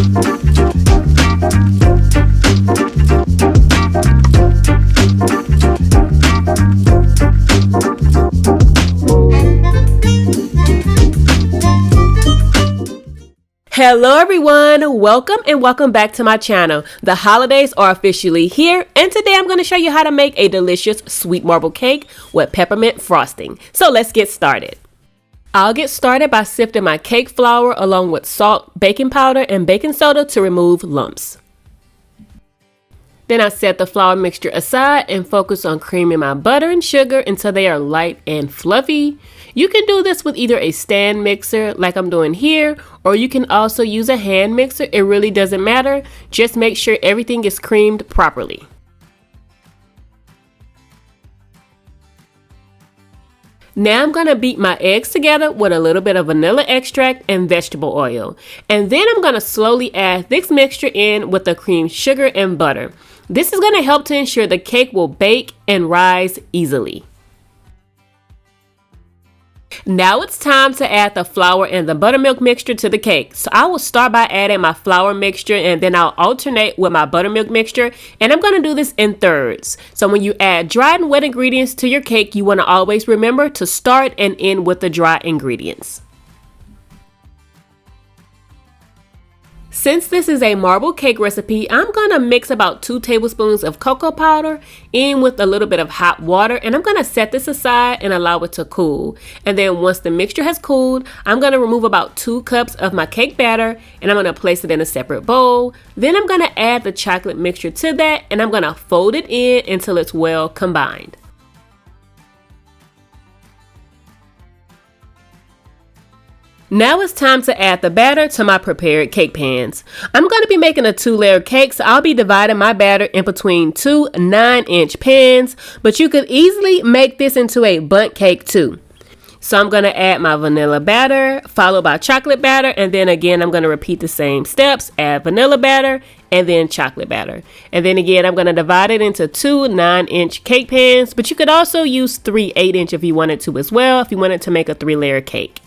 Hello everyone, welcome back to my channel. The holidays are officially here, and today I'm going to show you how to make a delicious sweet marble cake with peppermint frosting. So let's get started. I'll get started by sifting my cake flour along with salt, baking powder, and baking soda to remove lumps. Then I set the flour mixture aside and focus on creaming my butter and sugar until they are light and fluffy. You can do this with either a stand mixer like I'm doing here, or you can also use a hand mixer. It really doesn't matter. Just make sure everything is creamed properly. Now I'm going to beat my eggs together with a little bit of vanilla extract and vegetable oil. And then I'm going to slowly add this mixture in with the creamed sugar and butter. This is going to help to ensure the cake will bake and rise easily. Now it's time to add the flour and the buttermilk mixture to the cake. So I will start by adding my flour mixture, and then I'll alternate with my buttermilk mixture, and I'm going to do this in thirds. So when you add dry and wet ingredients to your cake, you want to always remember to start and end with the dry ingredients. Since this is a marble cake recipe, I'm going to mix about 2 tablespoons of cocoa powder in with a little bit of hot water, and I'm going to set this aside and allow it to cool. And then once the mixture has cooled, I'm going to remove about 2 cups of my cake batter, and I'm going to place it in a separate bowl. Then I'm going to add the chocolate mixture to that, and I'm going to fold it in until it's well combined. Now it's time to add the batter to my prepared cake pans. I'm going to be making a 2-layer cake, so I'll be dividing my batter in between 2 9-inch pans, but you could easily make this into a bundt cake too. So I'm going to add my vanilla batter, followed by chocolate batter, and then again I'm going to repeat the same steps, add vanilla batter, and then chocolate batter. And then again I'm going to divide it into 2 9-inch cake pans, but you could also use 3 8-inch if you wanted to as well, if you wanted to make a 3-layer cake.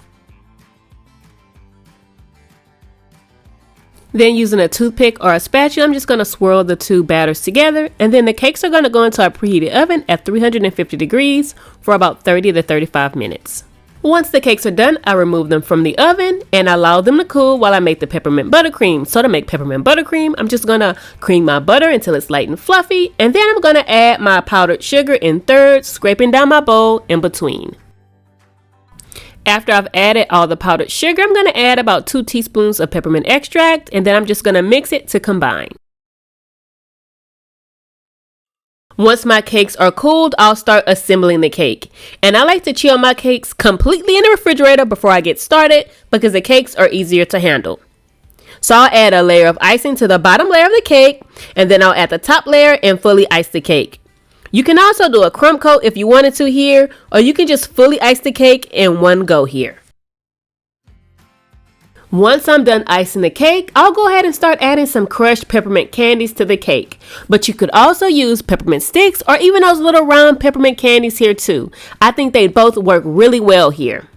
Then using a toothpick or a spatula, I'm just going to swirl the 2 batters together, and then the cakes are going to go into a preheated oven at 350 degrees for about 30 to 35 minutes. Once the cakes are done, I remove them from the oven and allow them to cool while I make the peppermint buttercream. So to make peppermint buttercream, I'm just going to cream my butter until it's light and fluffy, and then I'm going to add my powdered sugar in thirds, scraping down my bowl in between. After I've added all the powdered sugar, I'm going to add about 2 teaspoons of peppermint extract, and then I'm just going to mix it to combine. Once my cakes are cooled, I'll start assembling the cake. And I like to chill my cakes completely in the refrigerator before I get started because the cakes are easier to handle. So I'll add a layer of icing to the bottom layer of the cake, and then I'll add the top layer and fully ice the cake. You can also do a crumb coat if you wanted to here, or you can just fully ice the cake in one go here. Once I'm done icing the cake, I'll go ahead and start adding some crushed peppermint candies to the cake. But you could also use peppermint sticks or even those little round peppermint candies here too. I think they both work really well here.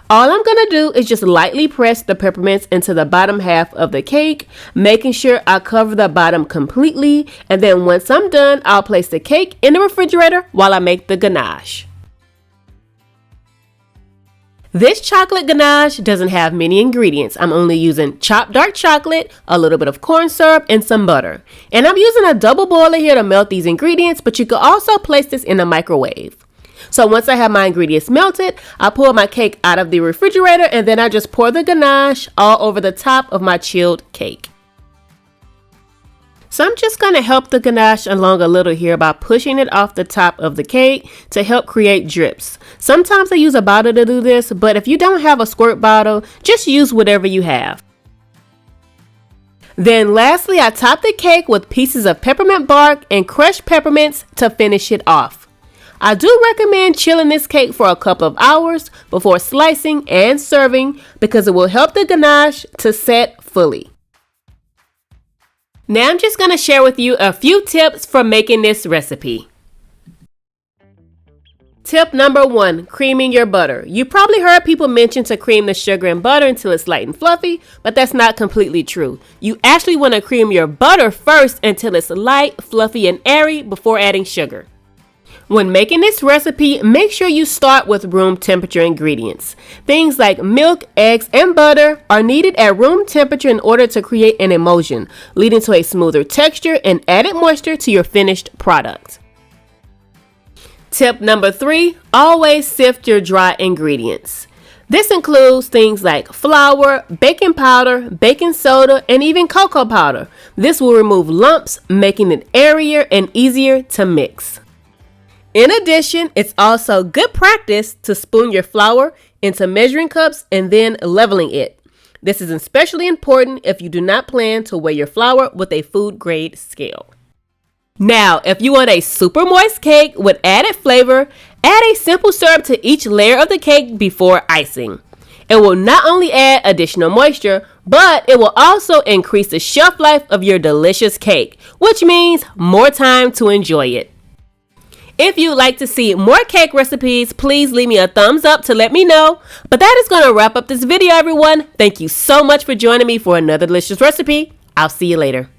All I'm going to do is just lightly press the peppermints into the bottom half of the cake, making sure I cover the bottom completely, and then once I'm done, I'll place the cake in the refrigerator while I make the ganache. This chocolate ganache doesn't have many ingredients. I'm only using chopped dark chocolate, a little bit of corn syrup, and some butter. And I'm using a double boiler here to melt these ingredients, but you could also place this in the microwave. So once I have my ingredients melted, I pull my cake out of the refrigerator, and then I just pour the ganache all over the top of my chilled cake. So I'm just going to help the ganache along a little here by pushing it off the top of the cake to help create drips. Sometimes I use a bottle to do this, but if you don't have a squirt bottle, just use whatever you have. Then lastly, I top the cake with pieces of peppermint bark and crushed peppermints to finish it off. I do recommend chilling this cake for a couple of hours before slicing and serving because it will help the ganache to set fully. Now I'm just going to share with you a few tips for making this recipe. Tip number 1, creaming your butter. You probably heard people mention to cream the sugar and butter until it's light and fluffy, but that's not completely true. You actually want to cream your butter first until it's light, fluffy, and airy before adding sugar. When making this recipe, make sure you start with room temperature ingredients. Things like milk, eggs, and butter are needed at room temperature in order to create an emulsion, leading to a smoother texture and added moisture to your finished product. Tip number 3, always sift your dry ingredients. This includes things like flour, baking powder, baking soda, and even cocoa powder. This will remove lumps, making it airier and easier to mix. In addition, it's also good practice to spoon your flour into measuring cups and then leveling it. This is especially important if you do not plan to weigh your flour with a food grade scale. Now, if you want a super moist cake with added flavor, add a simple syrup to each layer of the cake before icing. It will not only add additional moisture, but it will also increase the shelf life of your delicious cake, which means more time to enjoy it. If you'd like to see more cake recipes, please leave me a thumbs up to let me know. But that is going to wrap up this video, everyone. Thank you so much for joining me for another delicious recipe. I'll see you later.